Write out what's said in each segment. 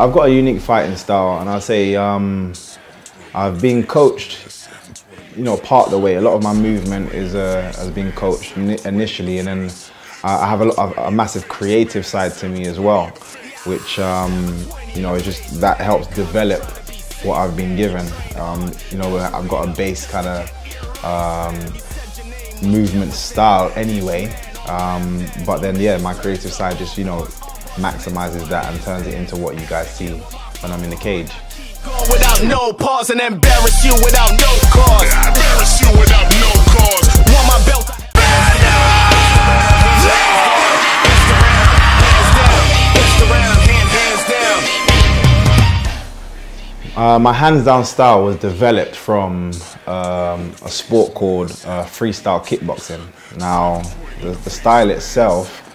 I've got a unique fighting style, and I'd say I've been coached, you know, part of the way. A lot of my movement is has been coached initially, and then I have a massive creative side to me as well, which you know, just that helps develop what I've been given. You know, I've got a base kind of movement style anyway, but then yeah, my creative side just, you know, maximizes that and turns it into what you guys see when I'm in the cage. Without no pause and embarrass you without no cause. Embarrass you without no cause. Want my belt? My hands down style was developed from a sport called freestyle kickboxing. Now, the style itself,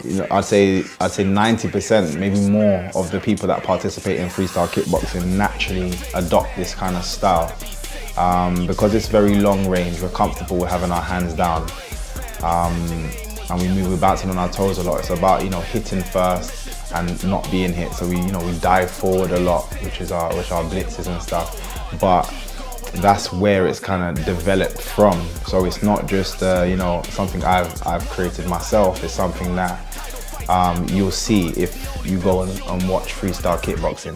you know, I'd say 90%, maybe more, of the people that participate in freestyle kickboxing naturally adopt this kind of style because it's very long range. We're comfortable with having our hands down, and we're bouncing on our toes a lot. It's about, you know, hitting first and not being hit. So we dive forward a lot, which are blitzes and stuff. But that's where it's kind of developed from. So it's not just you know, something I've created myself. It's something that you'll see if you go and watch freestyle kickboxing.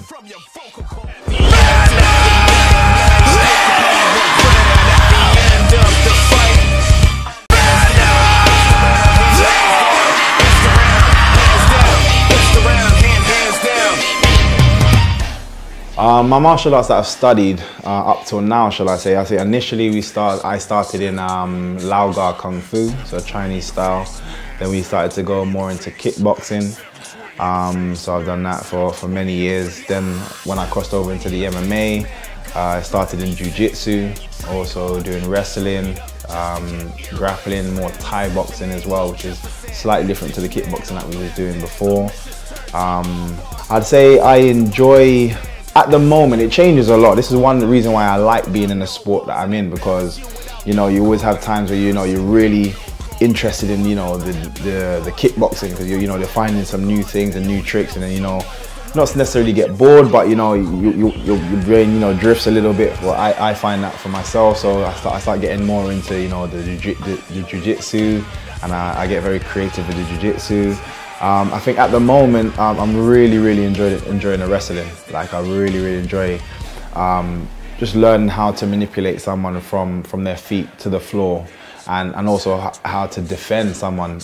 My martial arts that I've studied up till now, shall I say initially I started in Legendar Kung Fu, so Chinese style. Then we started to go more into kickboxing. So I've done that for many years. Then when I crossed over into the MMA, I started in jiu-jitsu, also doing wrestling, grappling, more Thai boxing as well, which is slightly different to the kickboxing that we was doing before. I'd say I enjoy, at the moment, it changes a lot. This is one reason why I like being in the sport that I'm in, because, you know, you always have times where, you know, you're really interested in, you know, the kickboxing, because you know, they're finding some new things and new tricks, and then, you know, not necessarily get bored, but, you know, your brain, you know, drifts a little bit. Well, I find that for myself, so I start getting more into, you know, the jiu-jitsu, and I get very creative with the jiu-jitsu. I think at the moment I'm really enjoying the wrestling. Like, I really enjoy just learning how to manipulate someone from their feet to the floor, and also how to defend someone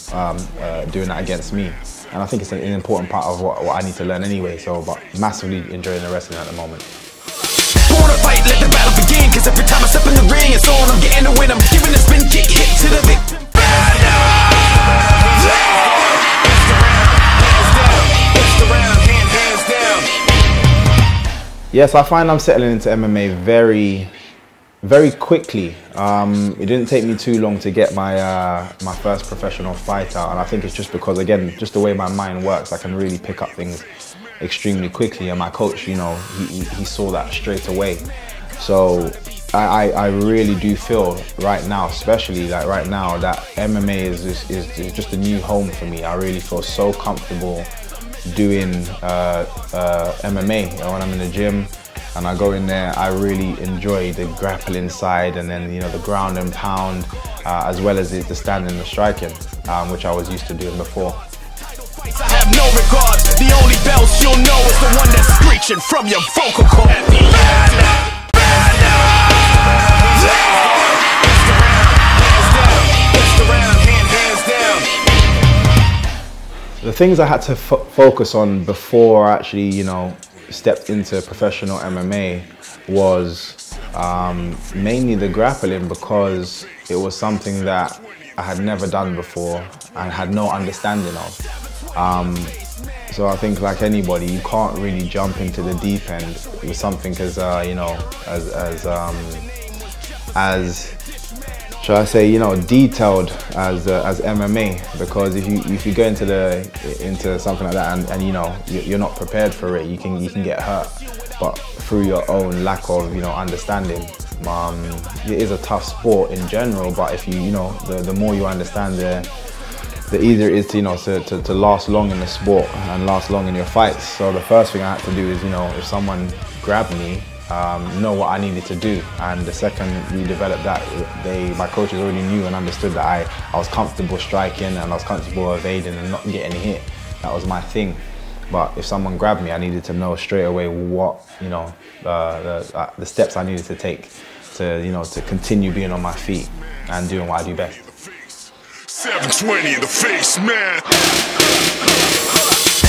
doing that against me. And I think it's an important part of what I need to learn anyway. So, but massively enjoying the wrestling at the moment. Born to fight, let the battle begin. 'Cause every time I step in the ring, it's on. I'm getting the win. I'm giving a spin kick, hit to the victim. Yes, I find I'm settling into MMA very quickly. It didn't take me too long to get my first professional fight out, and I think it's just because, again, just the way my mind works, I can really pick up things extremely quickly, and my coach, you know, he saw that straight away. So I really do feel right now, especially like right now, that MMA is just a new home for me. I really feel so comfortable doing MMA. You know, when I'm in the gym and I go in there, I really enjoy the grappling side, and then, you know, the ground and pound, as well as the standing and the striking, which I was used to doing before. I have no regards. The only bells you'll know is the one that's screeching from your vocal cord. The things I had to focus on before I actually, you know, stepped into professional MMA was mainly the grappling, because it was something that I had never done before and had no understanding of. So I think, like anybody, you can't really jump into the deep end with something as you know, as shall I say, you know, detailed as MMA, because if you go into something like that and you know, you're not prepared for it, you can get hurt. But through your own lack of, you know, understanding, it is a tough sport in general. But if you know, the more you understand the easier it is to, you know, to last long in the sport and last long in your fights. So the first thing I had to do is, you know, if someone grabbed me, know what I needed to do. And the second we developed that, my coaches already knew and understood that I was comfortable striking and I was comfortable evading and not getting hit. That was my thing. But if someone grabbed me, I needed to know straight away what, you know, the steps I needed to take to, you know, to continue being on my feet and doing what I do best. 720 in the face, man.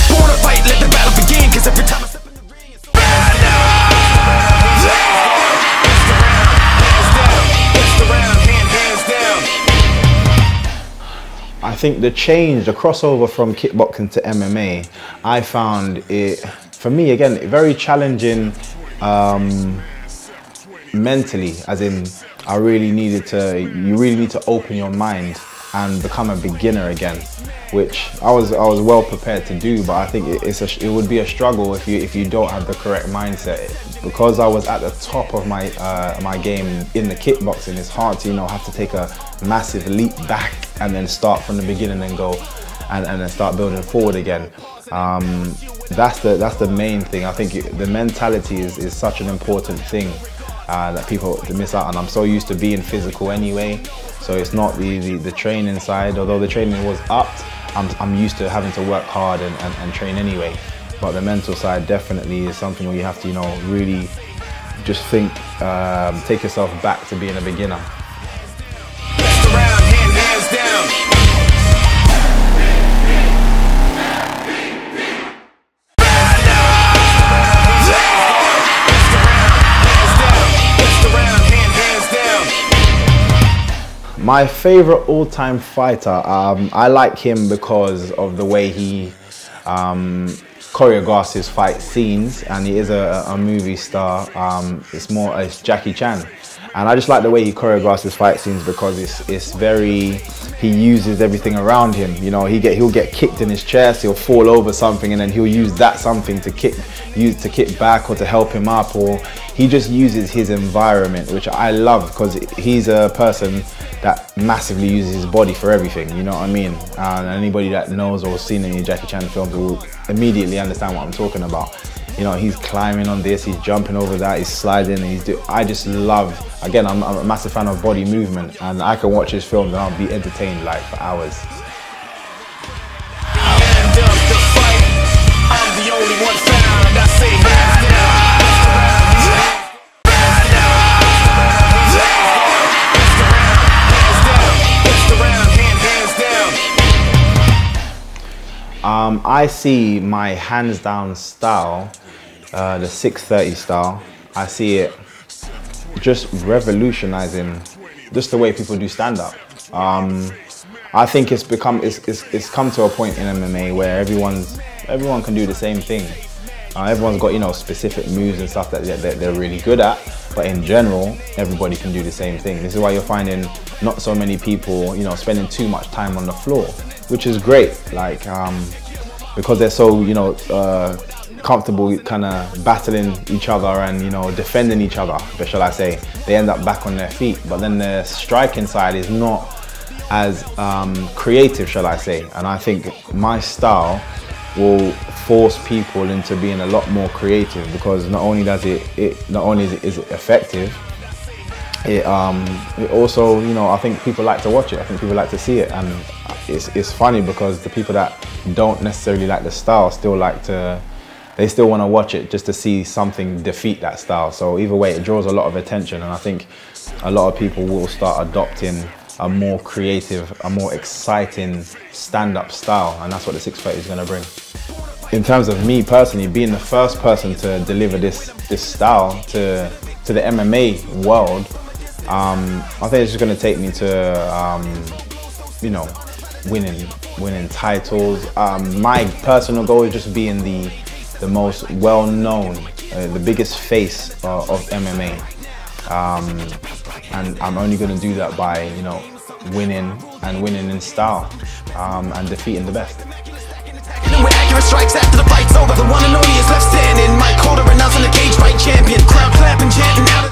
Born to fight, let the battle begin, 'cause every time I step in the ring, it's I think the change, the crossover from kickboxing to MMA, I found it, for me again, very challenging mentally, as in you really need to open your mind and become a beginner again, which I was well prepared to do, but I think it would be a struggle if you don't have the correct mindset. Because I was at the top of my my game in the kickboxing, it's hard to, you know, have to take a massive leap back and then start from the beginning and go and then start building forward again. That's the main thing. I think the mentality is such an important thing that people miss out on. I'm so used to being physical anyway, so it's not the training side. Although the training was upped, I'm used to having to work hard and train anyway. But the mental side definitely is something where you have to, you know, really just think, take yourself back to being a beginner. My favorite all-time fighter, I like him because of the way he choreographs his fight scenes, and he is a movie star. It's Jackie Chan, and I just like the way he choreographs his fight scenes because it's very, he uses everything around him. You know, he'll get kicked in his chest, he'll fall over something, and then he'll use that something to kick back or to help him up, or he just uses his environment, which I love because he's a person that massively uses his body for everything, you know what I mean? And anybody that knows or has seen any Jackie Chan films will immediately understand what I'm talking about. You know, he's climbing on this, he's jumping over that, he's sliding, and I just love, again, I'm a massive fan of body movement, and I can watch his films and I'll be entertained like for hours. I'm the only one found, I say I see my hands down style, the 630 style, I see it just revolutionizing just the way people do stand-up. I think it's come to a point in MMA where everyone can do the same thing. Everyone's got, you know, specific moves and stuff that they're really good at, but in general, everybody can do the same thing. This is why you're finding not so many people, you know, spending too much time on the floor, which is great. Like, because they're so, you know, comfortable kind of battling each other and, you know, defending each other, shall I say, they end up back on their feet. But then the striking side is not as creative, shall I say. And I think my style will force people into being a lot more creative, because not only is it effective, it also, you know, I think people like to watch it. I think people like to see it, and it's funny because the people that don't necessarily like the style still want to watch it just to see something defeat that style. So either way, it draws a lot of attention, and I think a lot of people will start adopting a more creative, a more exciting stand-up style, and that's what the 630 is going to bring. In terms of me personally, being the first person to deliver this style to the MMA world, I think it's just going to take me to, you know, winning titles. My personal goal is just being the most well-known, the biggest face of MMA, and I'm only going to do that by, you know, winning in style, and defeating the best. With accurate strikes after the fight's over, the one and only is left standing. Mike Holder announcing the cage fight champion. Crowd clapping, chanting out.